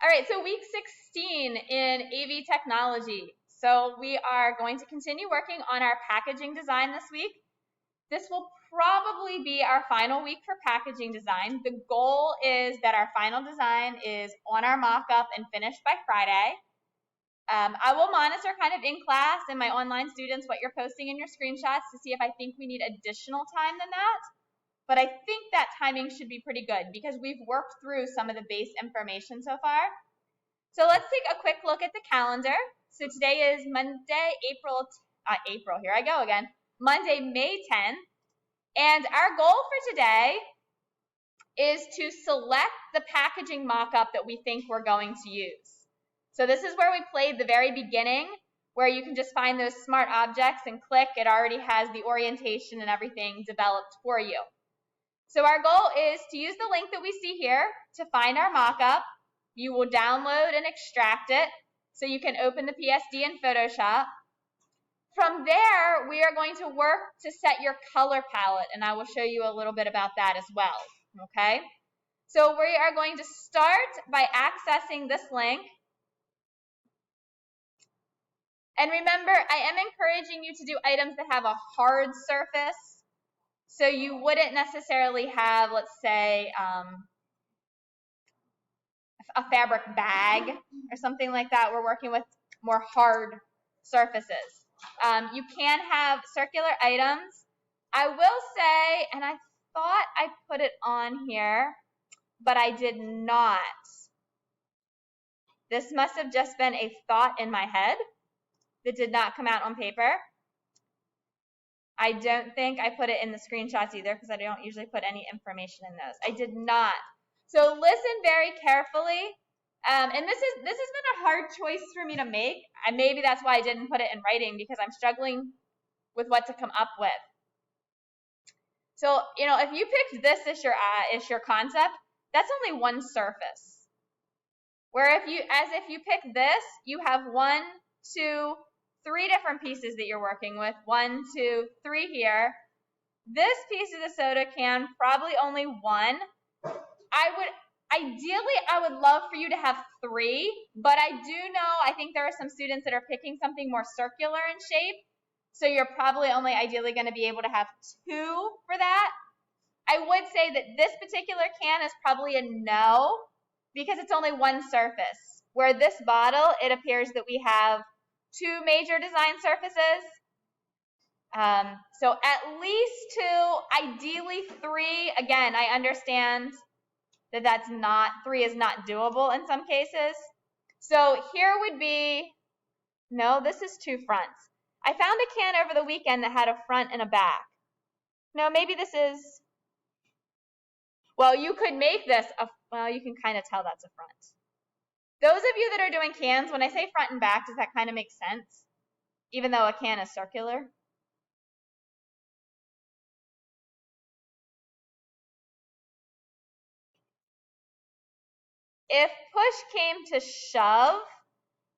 All right, so week 16 in AV technology. So we are going to continue working on our packaging design this week. This will probably be our final week for packaging design. The goal is that our final design is on our mock-up and finished by Friday. I will monitor kind of in class and my online students what you're posting in your screenshots to see if I think we need additional time than that. But I think that timing should be pretty good because we've worked through some of the base information so far. So let's take a quick look at the calendar. So today is Monday, here I go again, Monday, May 10th. And our goal for today is to select the packaging mock-up that we think we're going to use. So this is where we played the very beginning, where you can just find those smart objects and click. It already has the orientation and everything developed for you. So our goal is to use the link that we see here to find our mock-up. You will download and extract it so you can open the PSD in Photoshop. From there, we are going to work to set your color palette, and I will show you a little bit about that as well, okay? So we are going to start by accessing this link. And remember, I am encouraging you to do items that have a hard surface. So you wouldn't necessarily have, let's say, a fabric bag or something like that. We're working with more hard surfaces. You can have circular items. I will say, and I thought I put it on here, but I did not. This must have just been a thought in my head that did not come out on paper. I don't think I put it in the screenshots either because I don't usually put any information in those. I did not. So listen very carefully. And this has been a hard choice for me to make. And maybe that's why I didn't put it in writing because I'm struggling with what to come up with. So, if you picked this as your concept, that's only one surface. Where if you pick this, you have 1, 2, 3 different pieces that you're working with. 1, 2, 3 here. This piece of the soda can, probably only 1. Ideally, I would love for you to have 3, but I think there are some students that are picking something more circular in shape, so you're probably only ideally going to be able to have 2 for that. I would say that this particular can is probably a no, because it's only one surface, where this bottle, it appears that we have 2 major design surfaces. So at least 2, ideally 3. Again, I understand that 3 is not doable in some cases. So here would be, no, this is 2 fronts. I found a can over the weekend that had a front and a back. No, maybe this is, well, you could make this, well, you can kind of tell that's a front. Those of you that are doing cans, when I say front and back, does that kind of make sense? Even though a can is circular? If push came to shove,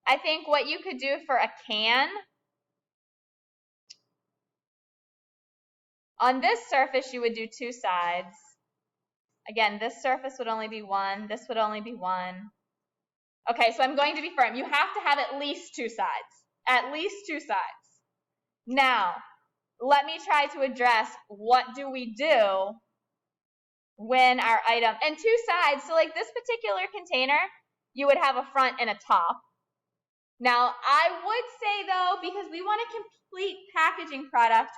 I think what you could do for a can, on this surface you would do 2 sides. Again, this surface would only be 1, this would only be 1. Okay, so I'm going to be firm. You have to have at least 2 sides. At least 2 sides. Now, let me try to address what do we do when our item, and 2 sides, so like this particular container, you would have a front and a top. Now, I would say though, because we want a complete packaging product,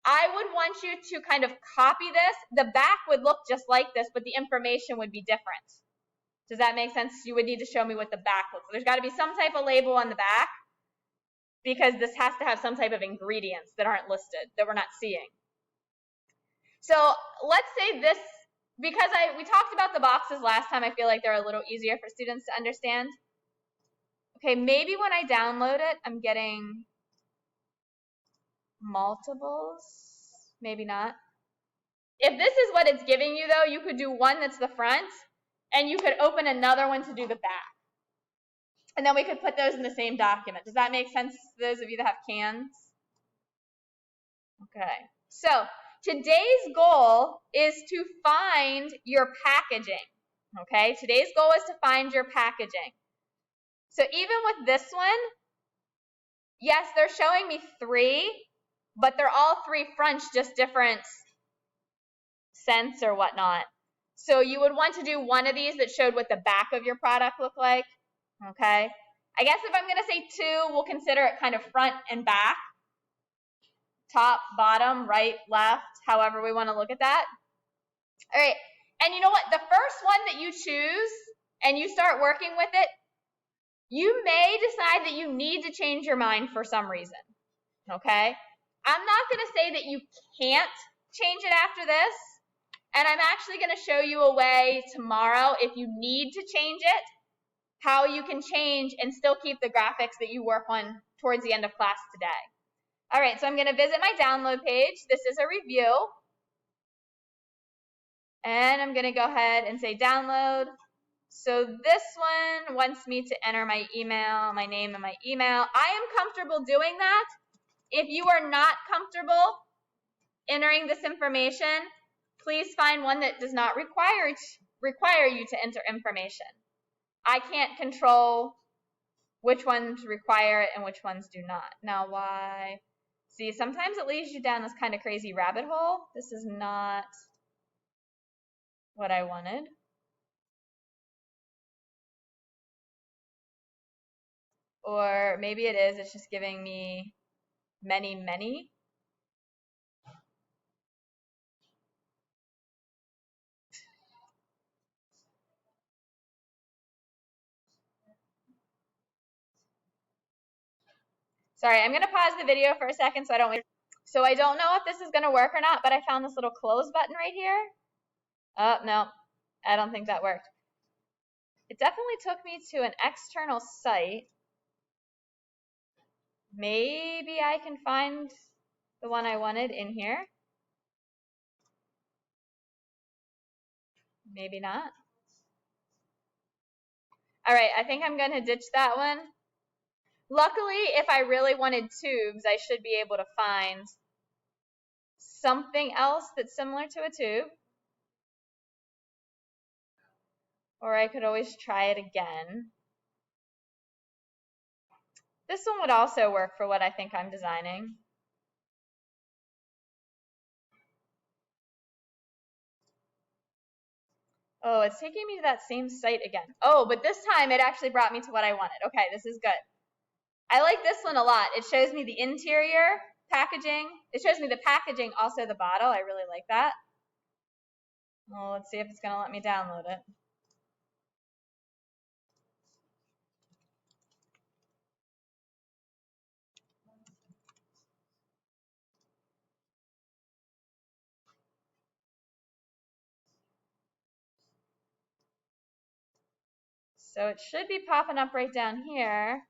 I would want you to kind of copy this. The back would look just like this, but the information would be different. Does that make sense? You would need to show me what the back looks like. There's got to be some type of label on the back because this has to have some type of ingredients that aren't listed, that we're not seeing. So let's say this, because we talked about the boxes last time, I feel like they're a little easier for students to understand. Okay, maybe when I download it, I'm getting multiples, maybe not. If this is what it's giving you though, you could do one that's the front, and you could open another one to do the back. And then we could put those in the same document. Does that make sense to those of you that have cans? Okay, so today's goal is to find your packaging. Okay, today's goal is to find your packaging. So even with this one, yes, they're showing me 3, but they're all 3 French, just different scents or whatnot. So you would want to do one of these that showed what the back of your product looked like. Okay, I guess if I'm going to say 2, we'll consider it kind of front and back, top, bottom, right, left, however we want to look at that. All right, and you know what? The first one that you choose and you start working with it, you may decide that you need to change your mind for some reason. Okay, I'm not going to say that you can't change it after this, and I'm actually going to show you a way tomorrow, if you need to change it, how you can change and still keep the graphics that you work on towards the end of class today. All right, so I'm going to visit my download page. This is a review. And I'm going to go ahead and say download. So this one wants me to enter my email, my name and my email. I am comfortable doing that. If you are not comfortable entering this information, please find one that does not require you to enter information. I can't control which ones require it and which ones do not. Now why? See, sometimes it leads you down this kind of crazy rabbit hole. This is not what I wanted. Or maybe it is, it's just giving me many. Sorry, I'm going to pause the video for a second so I don't wait. So I don't know if this is going to work or not, but I found this little close button right here. Oh, no, I don't think that worked. It definitely took me to an external site. Maybe I can find the one I wanted in here. Maybe not. All right, I think I'm going to ditch that one. Luckily, if I really wanted tubes, I should be able to find something else that's similar to a tube. Or I could always try it again. This one would also work for what I think I'm designing. Oh, it's taking me to that same site again. Oh, but this time it actually brought me to what I wanted. Okay, this is good. I like this one a lot. It shows me the interior packaging. It shows me the packaging, also the bottle. I really like that. Well, let's see if it's going to let me download it. So it should be popping up right down here,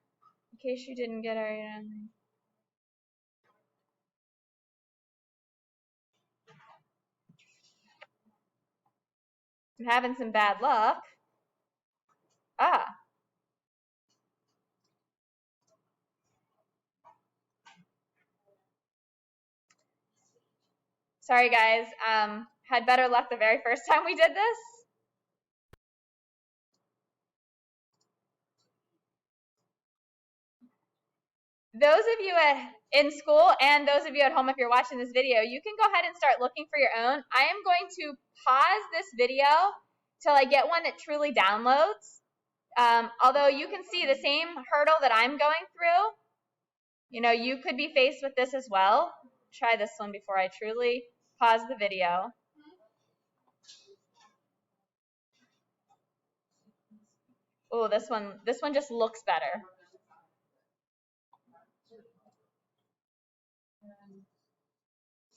in case you didn't get it. I'm having some bad luck. Ah. Sorry, guys. Had better luck the very first time we did this. Those of you in school and those of you at home, if you're watching this video, you can go ahead and start looking for your own. I am going to pause this video till I get one that truly downloads. Although you can see the same hurdle that I'm going through, you could be faced with this as well. Try this one before I truly pause the video. Oh, this one just looks better.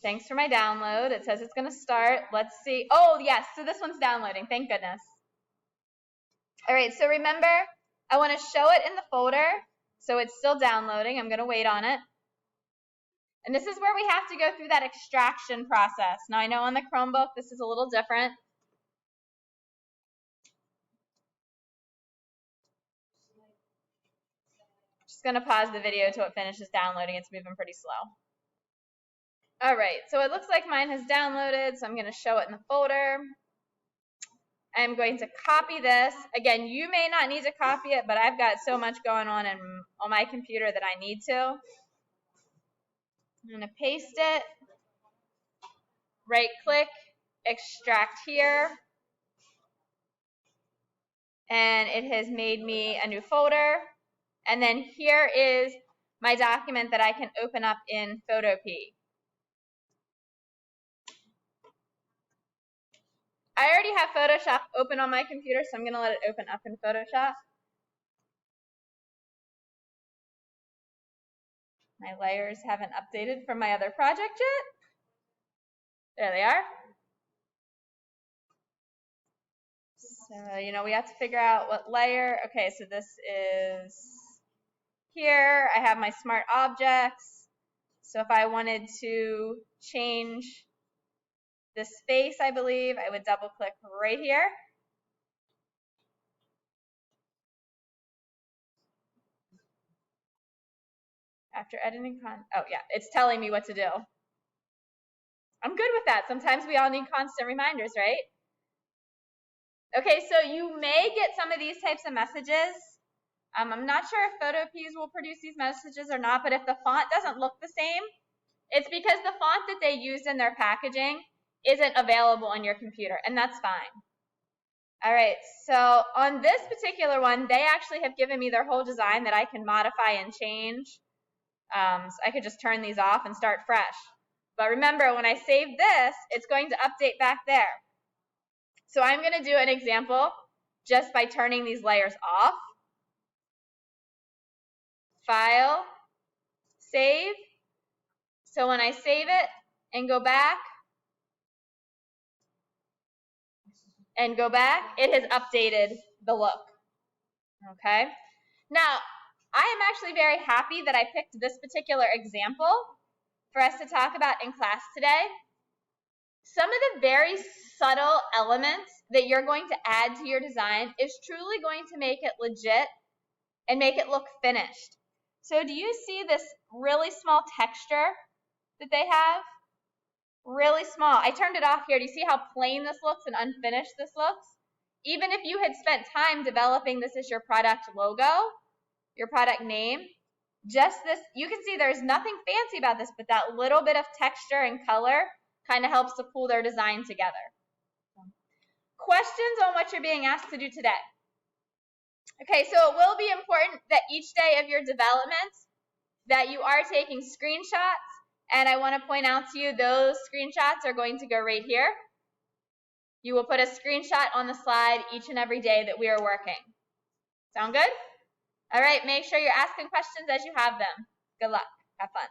Thanks for my download. It says it's going to start. Let's see. Oh, yes. So this one's downloading. Thank goodness. All right. So remember, I want to show it in the folder. So it's still downloading. I'm going to wait on it. And this is where we have to go through that extraction process. Now, I know on the Chromebook, this is a little different. Just going to pause the video until it finishes downloading. It's moving pretty slow. All right, so it looks like mine has downloaded, so I'm going to show it in the folder. I'm going to copy this. Again, you may not need to copy it, but I've got so much going on my computer that I need to. I'm going to paste it. Right click, extract here. And it has made me a new folder. And then here is my document that I can open up in Photopea. I already have Photoshop open on my computer, so I'm going to let it open up in Photoshop. My layers haven't updated from my other project yet. There they are. So, we have to figure out what layer. Okay, so this is here. I have my smart objects. So if I wanted to change the space, I believe, I would double click right here. After editing oh yeah, it's telling me what to do. I'm good with that. Sometimes we all need constant reminders, right? Okay, so you may get some of these types of messages. I'm not sure if Photopea will produce these messages or not, but if the font doesn't look the same, it's because the font that they used in their packaging isn't available on your computer, and that's fine. All right, so on this particular one, they actually have given me their whole design that I can modify and change. So I could just turn these off and start fresh. But remember, when I save this, it's going to update back there. So I'm going to do an example just by turning these layers off. File, save. So when I save it and go back, it has updated the look. Okay? Now, I am actually very happy that I picked this particular example for us to talk about in class today. Some of the very subtle elements that you're going to add to your design is truly going to make it legit and make it look finished. So do you see this really small texture that they have? Really small. I turned it off here. Do you see how plain this looks and unfinished this looks? Even if you had spent time developing this as your product logo, your product name, just this, you can see there's nothing fancy about this, but that little bit of texture and color kind of helps to pull their design together. Questions on what you're being asked to do today? Okay, so it will be important that each day of your development that you are taking screenshots, and I want to point out to you those screenshots are going to go right here. You will put a screenshot on the slide each and every day that we are working. Sound good? All right, make sure you're asking questions as you have them. Good luck. Have fun.